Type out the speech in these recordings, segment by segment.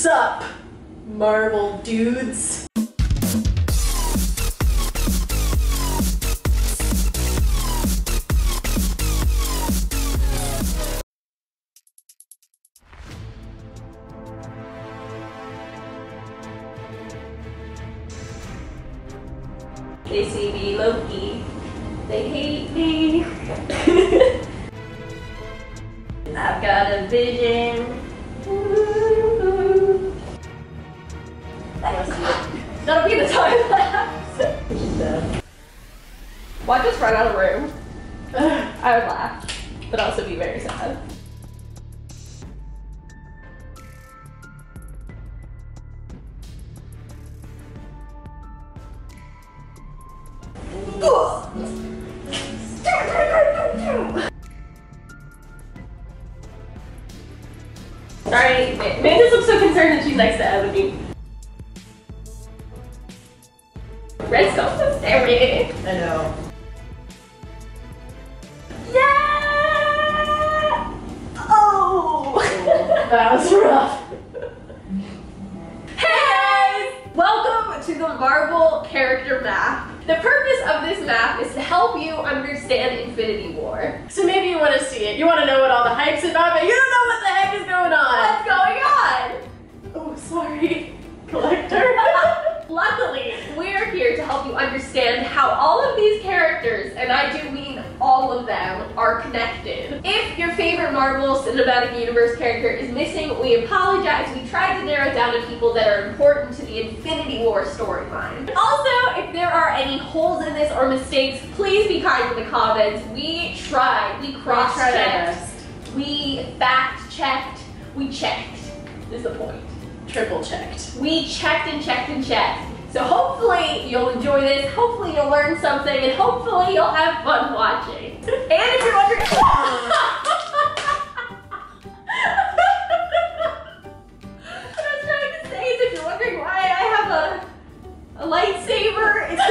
Sup, Marvel dudes? They see me, Loki. They hate me. I've got a vision. That'll be the time lapse. Watch us run out of room. I would laugh, but also be very sad. Sorry, Mantis looks so concerned that she's next to Ebony. Red Skull's so scary. I know. Yeah! Oh! That was rough. Hey guys! Welcome to the Marvel character map. The purpose of this map is to help you understand Infinity War. So maybe you want to see it. You want to know what all the hype's about, but you don't know what the heck is going on. What's going on? Oh, sorry. Collector. Luckily, we're here to help you understand how all of these characters, and I do mean all of them, are connected. If your favorite Marvel Cinematic Universe character is missing, we apologize. We tried to narrow down to people that are important to the Infinity War storyline. Also, if there are any holes in this or mistakes, please be kind in the comments. We tried, we cross-checked, we fact-checked, we checked, is the point. Triple checked. We checked and checked and checked. So hopefully you'll enjoy this, hopefully you'll learn something, and hopefully you'll have fun watching. And if you're wondering... What I was trying to say is if you're wondering why I have a lightsaber, it's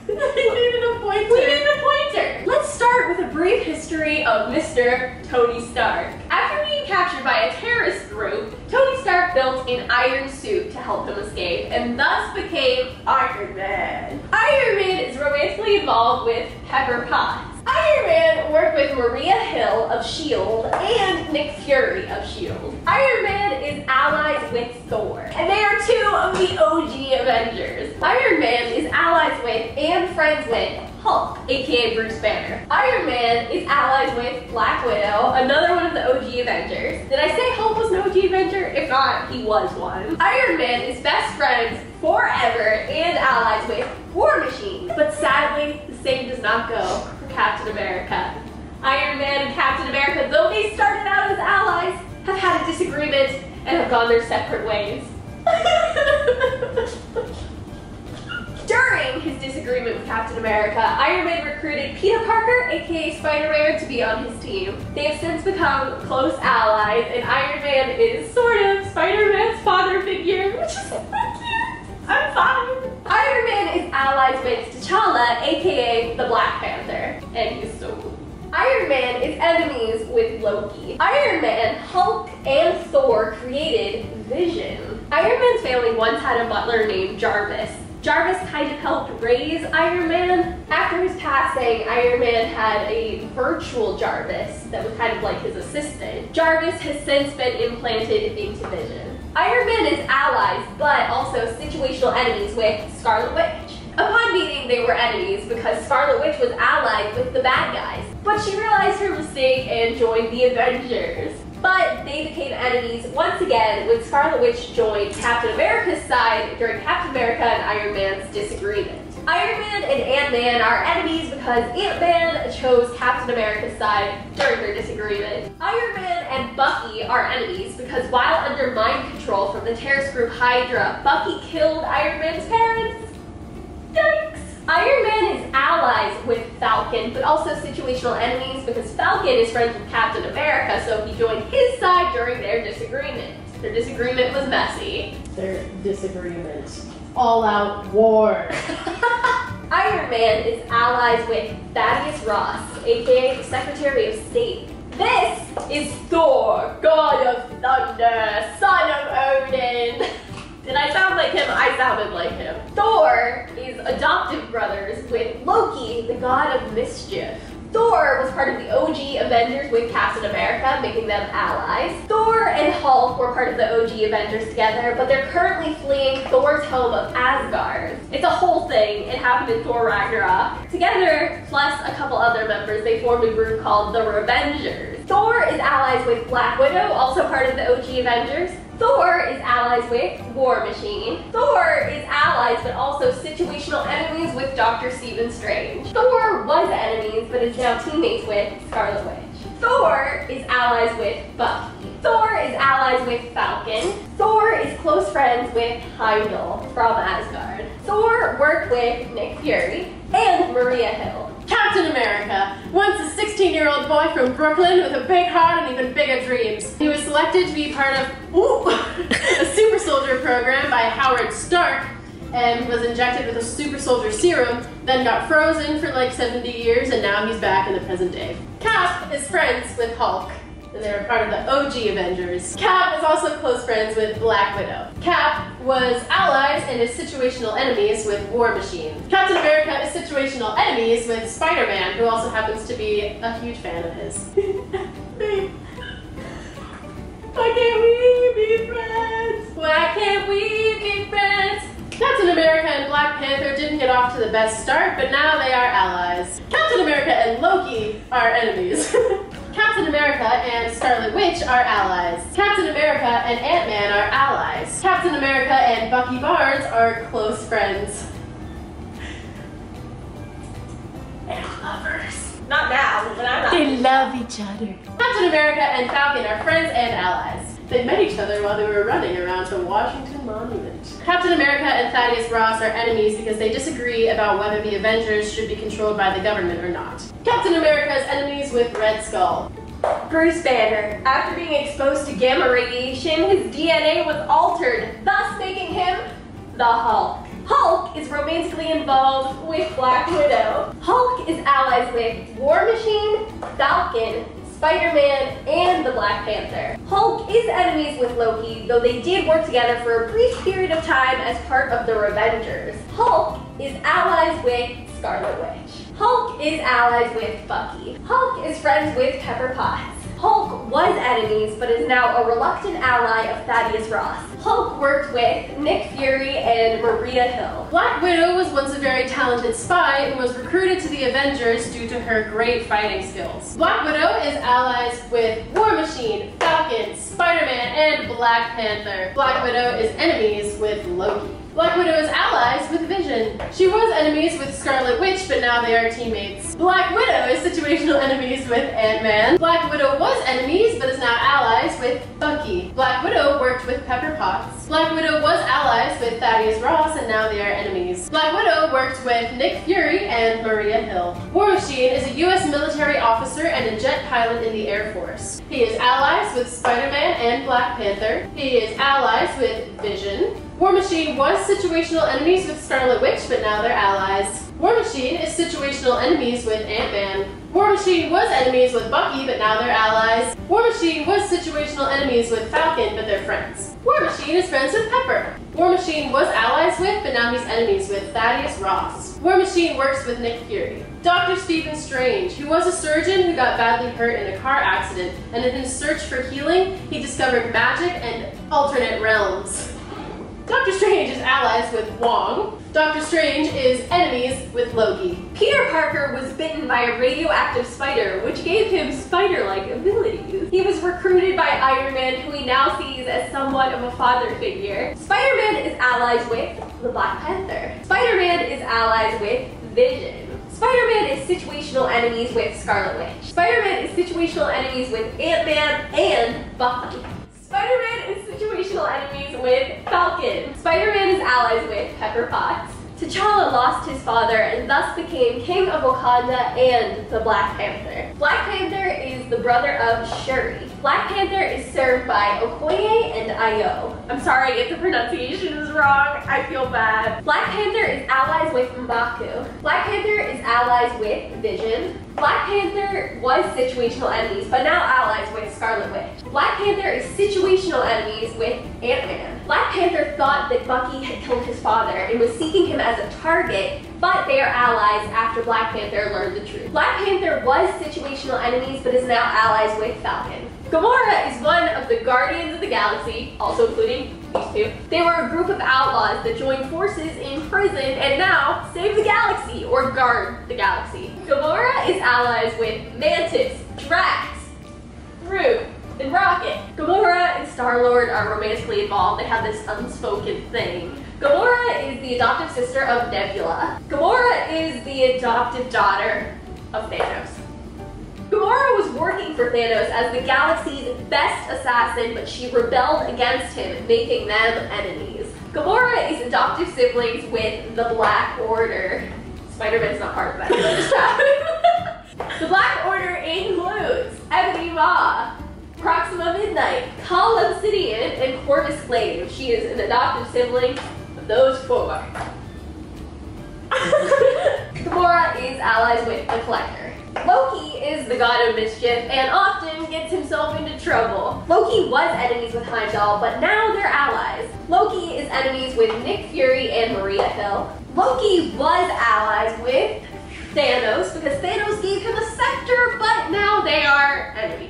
We needed a pointer. we need a pointer. Let's start with a brief history of Mr. Tony Stark. After being captured by a terrorist group, Tony Stark built an iron suit to help him escape and thus became Iron Man. Iron Man is romantically involved with Pepper Potts. Iron Man worked with Maria Hill of S.H.I.E.L.D. and Nick Fury of S.H.I.E.L.D. Iron Man is allies with Thor, and they are two of the OG Avengers. Iron Man is allies with and friends with Hulk, aka Bruce Banner. Iron Man is allies with Black Widow, another one of the OG Avengers. Did I say Hulk was an OG Avenger? If not, he was one. Iron Man is best friends forever and allies with War Machine. But sadly, the same does not go for Captain America. Iron Man and Captain America, though they started out as allies, have had a disagreement and have gone their separate ways. During his disagreement with Captain America, Iron Man recruited Peter Parker, aka Spider-Man, to be on his team. They have since become close allies, and Iron Man is sort of Spider-Man's father figure, which is so cute. I'm fine. Iron Man is allies with T'Challa, aka the Black Panther, and he's so cool. Iron Man is enemies with Loki. Iron Man, Hulk, and Thor created Vision. Iron Man's family once had a butler named Jarvis. Jarvis kind of helped raise Iron Man. After his passing, Iron Man had a virtual Jarvis that was kind of like his assistant. Jarvis has since been implanted into Vision. Iron Man is allies, but also situational enemies with Scarlet Witch. Upon meeting, they were enemies because Scarlet Witch was allied with the bad guys. But she realized her mistake and joined the Avengers. But they became enemies once again when Scarlet Witch joined Captain America's side during Captain America and Iron Man's disagreement. Iron Man and Ant-Man are enemies because Ant-Man chose Captain America's side during their disagreement. Iron Man and Bucky are enemies because while under mind control from the terrorist group Hydra, Bucky killed Iron Man's parents. Yikes! Iron Man is allies with Falcon, but also situational enemies because Falcon is friends with Captain America, so he joined his side during their disagreement. Their disagreement was messy. Their disagreement. All-out war. Iron Man is allies with Thaddeus Ross, aka the Secretary of State. This is Thor, God of Thunder, son of Odin. god of mischief. Thor was part of the OG Avengers with Captain America, making them allies. Thor and Hulk were part of the OG Avengers together, but they're currently fleeing Thor's home of Asgard. It's a whole thing. It happened in Thor Ragnarok. Together, plus a couple other members, they formed a group called the Revengers. Thor is allies with Black Widow, also part of the OG Avengers. Thor is allies with War Machine. Thor is allies but also situational enemies with Dr. Stephen Strange. Thor was enemies but is now teammates with Scarlet Witch. Thor is allies with Bucky. Thor is allies with Falcon. Thor is close friends with Heimdall from Asgard. Thor worked with Nick Fury and Maria Hill. Captain America, once a 16-year-old boy from Brooklyn with a big heart and even bigger dreams. He was selected to be part of a super soldier program by Howard Stark and was injected with a super soldier serum, then got frozen for like 70 years, and now he's back in the present day. Cap is friends with Hulk, and they were part of the OG Avengers. Cap is also close friends with Black Widow. Cap was allies and is situational enemies with War Machine. Captain America is situational enemies with Spider-Man, who also happens to be a huge fan of his. Babe. Why can't we be friends? Why can't we be friends? Captain America and Black Panther didn't get off to the best start, but now they are allies. Captain America and Loki are enemies. Captain America and Scarlet Witch are allies. Captain America and Ant-Man are allies. Captain America and Bucky Barnes are close friends. And lovers. Not now, but I'm not. They love each other. Captain America and Falcon are friends and allies. They met each other while they were running around the Washington Monument. Captain America and Thaddeus Ross are enemies because they disagree about whether the Avengers should be controlled by the government or not. Captain America is enemies with Red Skull. Bruce Banner. After being exposed to gamma radiation, his DNA was altered, thus making him the Hulk. Hulk is romantically involved with Black Widow. Hulk is allies with War Machine, Falcon, Spider-Man, and the Black Panther. Hulk is enemies with Loki, though they did work together for a brief period of time as part of the Revengers. Hulk is allies with Scarlet Witch. Hulk is allies with Bucky. Hulk is friends with Pepper Potts. Hulk was enemies, but is now a reluctant ally of Thaddeus Ross. Hulk worked with Nick Fury and Maria Hill. Black Widow was once a very talented spy and was recruited to the Avengers due to her great fighting skills. Black Widow is allies with War Machine, Falcon, Spider-Man, and Black Panther. Black Widow is enemies with Loki. Black Widow is allies with Vision. She was enemies with Scarlet Witch, but now they are teammates. Black Widow is situational enemies with Ant-Man. Black Widow was enemies, but is now allies with Bucky. Black Widow worked with Pepper Potts. Black Widow was allies with Thaddeus Ross, and now they are enemies. Black Widow worked with Nick Fury and Maria Hill. War Machine is a US military officer and a jet pilot in the Air Force. He is allies with Spider-Man and Black Panther. He is allies with Vision. War Machine was situational enemies with Scarlet Witch, but now they're allies. War Machine is situational enemies with Ant-Man. War Machine was enemies with Bucky, but now they're allies. War Machine was situational enemies with Falcon, but they're friends. War Machine is friends with Pepper. War Machine was allies with, but now he's enemies with Thaddeus Ross. War Machine works with Nick Fury. Dr. Stephen Strange, who was a surgeon who got badly hurt in a car accident, and in his search for healing, he discovered magic and alternate realms. Dr. Strange is allies with Wong. Dr. Strange is enemies with Loki. Peter Parker was bitten by a radioactive spider, which gave him spider-like abilities. He was recruited by Iron Man, who he now sees as somewhat of a father figure. Spider-Man is allies with the Black Panther. Spider-Man is allies with Vision. Spider-Man is situational enemies with Scarlet Witch. Spider-Man is situational enemies with Ant-Man and Bucky. Spider-Man is situational enemies with Falcon. Spider-Man is allies with Pepper Potts. T'Challa lost his father and thus became King of Wakanda and the Black Panther. Black Panther is the brother of Shuri. Black Panther is served by Okoye and Ayo. I'm sorry if the pronunciation is wrong, I feel bad. Black Panther is allies with M'Baku. Black Panther is allies with Vision. Black Panther was situational enemies, but now allies with Scarlet Witch. Black Panther is situational enemies with Ant-Man. Black Panther thought that Bucky had killed his father and was seeking him as a target, but they are allies after Black Panther learned the truth. Black Panther was situational enemies, but is now allies with Falcon. Gamora is one of the Guardians of the Galaxy, also including these two. They were a group of outlaws that joined forces in prison and now save the galaxy, or guard the galaxy. Gamora is allies with Mantis, Drax, Groot, and Rocket. Gamora and Star-Lord are romantically involved. They have this unspoken thing. Gamora is the adoptive sister of Nebula. Gamora is the adopted daughter of Thanos. Gamora was working for Thanos as the galaxy's best assassin, but she rebelled against him, making them enemies. Gamora is adoptive siblings with the Black Order. Spider-Man's not part of that, so just The Black Order includes Ebony Maw, Proxima Midnight, Cull Obsidian, and Corvus Glaive. She is an adoptive sibling of those four. Gamora is allies with the Collector. Loki is the god of mischief and often gets himself into trouble. Loki was enemies with Heimdall, but now they're allies. Loki is enemies with Nick Fury and Maria Hill. Loki was allies with Thanos because Thanos gave him a scepter, but now they are enemies.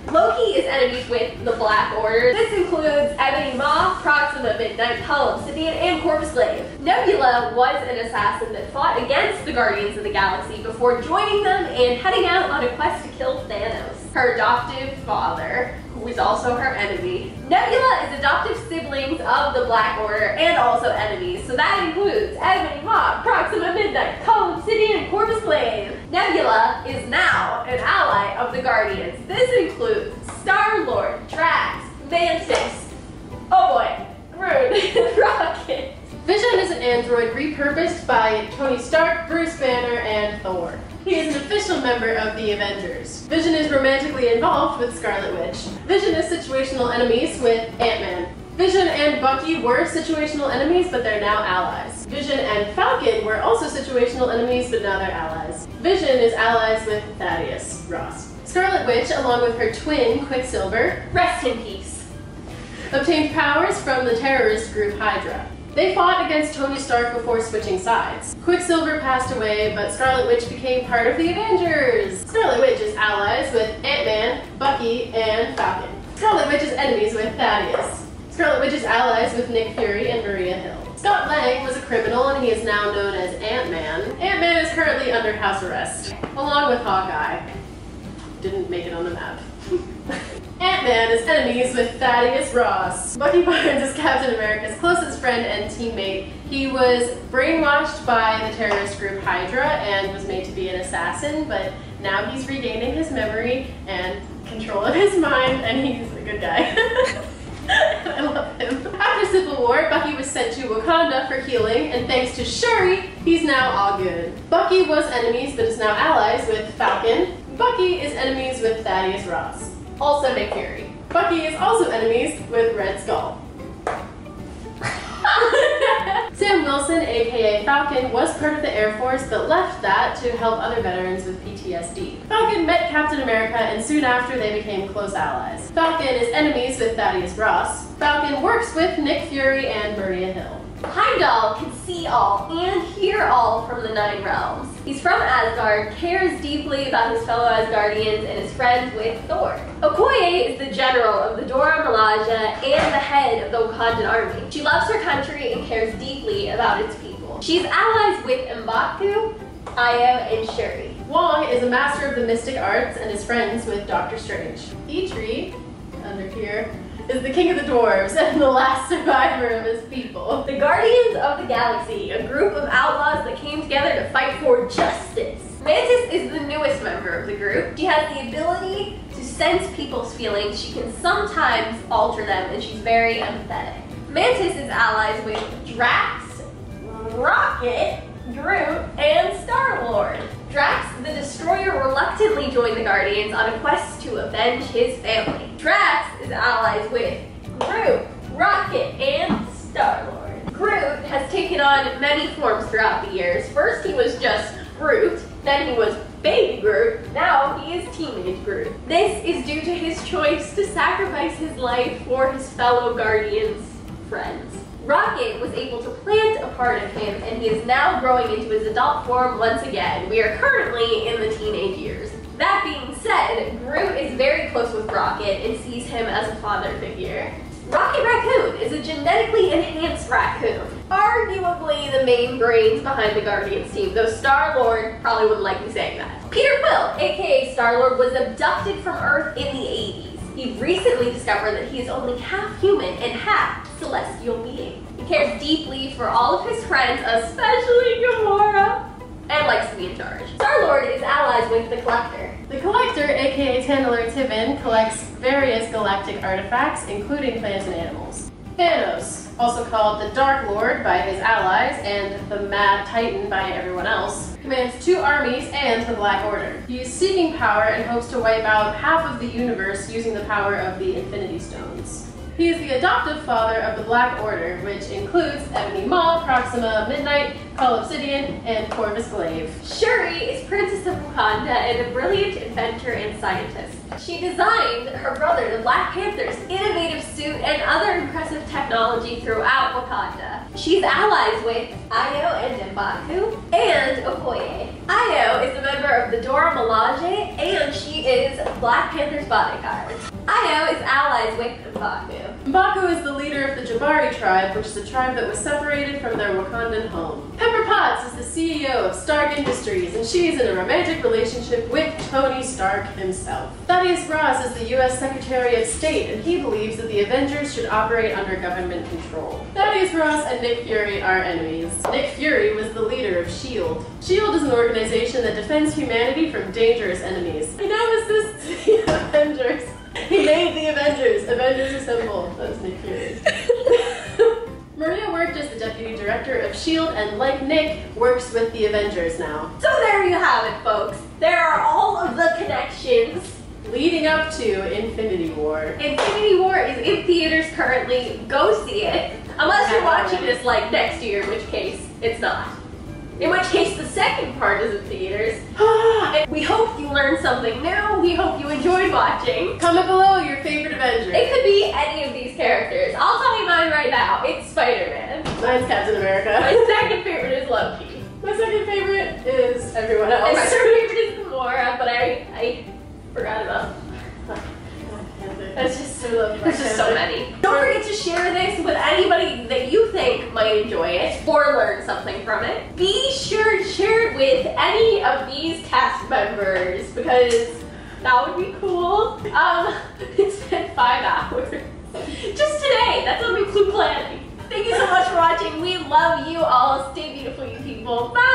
Loki is enemies with the Black Order. This includes Ebony Maw, Proxima Midnight, Cull Obsidian, and Corvus Glaive. Nebula was an assassin that fought against the Guardians of the Galaxy before joining them and heading out on a quest to kill Thanos, her adoptive father, who is also her enemy. Nebula is adoptive siblings of the Black Order and also enemies, so that includes Ebony Maw, Proxima Midnight, Cull Obsidian, and Corvus Glaive. Nebula is now an ally of the Guardians. This includes Star-Lord, Drax, Mantis, oh boy, Groot, and Rocket. Vision is an android repurposed by Tony Stark, Bruce Banner, and Thor. He is an official member of the Avengers. Vision is romantically involved with Scarlet Witch. Vision is situational enemies with Ant-Man. Vision and Bucky were situational enemies, but they're now allies. Vision and Falcon were also situational enemies, but now they're allies. Vision is allies with Thaddeus Ross. Scarlet Witch, along with her twin, Quicksilver, Rest in peace. obtained powers from the terrorist group Hydra. They fought against Tony Stark before switching sides. Quicksilver passed away, but Scarlet Witch became part of the Avengers. Scarlet Witch is allies with Ant-Man, Bucky, and Falcon. Scarlet Witch is enemies with Thaddeus. Scarlet Witch is allies with Nick Fury and Maria Hill. Scott Lang was a criminal and he is now known as Ant-Man. Ant-Man is currently under house arrest, along with Hawkeye. Didn't make it on the map. Ant-Man is enemies with Thaddeus Ross. Bucky Barnes is Captain America's closest friend and teammate. He was brainwashed by the terrorist group Hydra and was made to be an assassin, but now he's regaining his memory and control of his mind, and he's a good guy. I love him. After Civil War, Bucky was sent to Wakanda for healing, and thanks to Shuri, he's now all good. Bucky was enemies but is now allies with Falcon. Bucky is enemies with Thaddeus Ross. Also Nick Fury. Bucky is also enemies with Red Skull. Sam Wilson, aka Falcon, was part of the Air Force but left that to help other veterans with PTSD. Falcon met Captain America and soon after they became close allies. Falcon is enemies with Thaddeus Ross. Falcon works with Nick Fury and Maria Hill. Heimdall can see all and hear all from the Nine Realms. He's from Asgard, cares deeply about his fellow Asgardians, and is friends with Thor. Okoye is the general of the Dora Milaje and the head of the Wakandan army. She loves her country and cares deeply about its people. She's allies with M'Baku, Io, and Shuri. Wong is a master of the mystic arts and is friends with Doctor Strange. Eitri, under here, is the king of the dwarves and the last survivor of his people. The Guardians of the Galaxy, a group of outlaws that came together to fight for justice. Mantis is the newest member of the group. She has the ability to sense people's feelings. She can sometimes alter them, and she's very empathetic. Mantis is allies with Drax, Rocket, Groot, and Star-Lord. Drax, the Destroyer, reluctantly joined the Guardians on a quest to avenge his family. Drax is allies with Groot, Rocket, and Star-Lord. Groot has taken on many forms throughout the years. First he was just Groot, then he was Baby Groot, now he is Teenage Groot. This is due to his choice to sacrifice his life for his fellow Guardians' friends. Rocket was able to plant a part of him, and he is now growing into his adult form once again. We are currently in the teenage years. That being said, Groot is very close with Rocket and sees him as a father figure. Rocket Raccoon is a genetically enhanced raccoon, arguably the main brains behind the Guardians team, though Star-Lord probably wouldn't like me saying that. Peter Quill, aka Star-Lord, was abducted from Earth in the 80s. He recently discovered that he is only half human and half celestial being. He cares deeply for all of his friends, especially Gamora, and likes to be in charge. Star-Lord is allies with the Collector. The Collector, aka Tandler Tibbin, collects various galactic artifacts, including plants and animals. Thanos, also called the Dark Lord by his allies and the Mad Titan by everyone else, commands 2 armies and the Black Order. He is seeking power and hopes to wipe out half of the universe using the power of the Infinity Stones. He is the adoptive father of the Black Order, which includes Ebony Maw, Proxima Midnight, Cull Obsidian, and Corvus Glaive. Shuri is Princess of Wakanda and a brilliant inventor and scientist. She designed her brother, the Black Panther's innovative suit and other impressive technology throughout Wakanda. She's allies with Io and M'Baku and Okoye. Io is a member of the Dora Milaje, and she is Black Panther's bodyguard. Io is allies with M'Baku. M'Baku is the leader of the Jabari tribe, which is a tribe that was separated from their Wakandan home. Pepper Potts is the CEO of Stark Industries, and she's in a romantic relationship with Tony Stark himself. Thaddeus Ross is the U.S. Secretary of State, and he believes that the Avengers should operate under government control. Thaddeus Ross and Nick Fury are enemies. Nick Fury was the leader of S.H.I.E.L.D. S.H.I.E.L.D. is an organization that defends humanity from dangerous enemies. He now assists the Avengers. He made the Avengers. Avengers Assemble. That's Nick Fury. Maria worked as the deputy director of S.H.I.E.L.D. and, like Nick, works with the Avengers now. So there you have it, folks. There are all of the connections leading up to Infinity War. Infinity War is in theaters currently. Go see it. Unless you're watching this like next year, in which case it's not. In which case the second part is in theaters. And we hope you learned something new. We hope you enjoyed watching. Comment below your favorite Avenger. It could be any of these characters. I'll tell you mine right now. It's Spider-Man. Mine's Captain America. My second favorite is Loki. My second favorite is everyone else. And my third favorite is Gamora, but I forgot about. That's just so lovely. There's just so many. Don't forget to share this with anybody that you think might enjoy it or learn something from it. Be sure to share it with any of these cast members because that would be cool. It's been 5 hours. Just today. That's what we flew planning. Thank you so much for watching. We love you all. Stay beautiful, you people. Bye!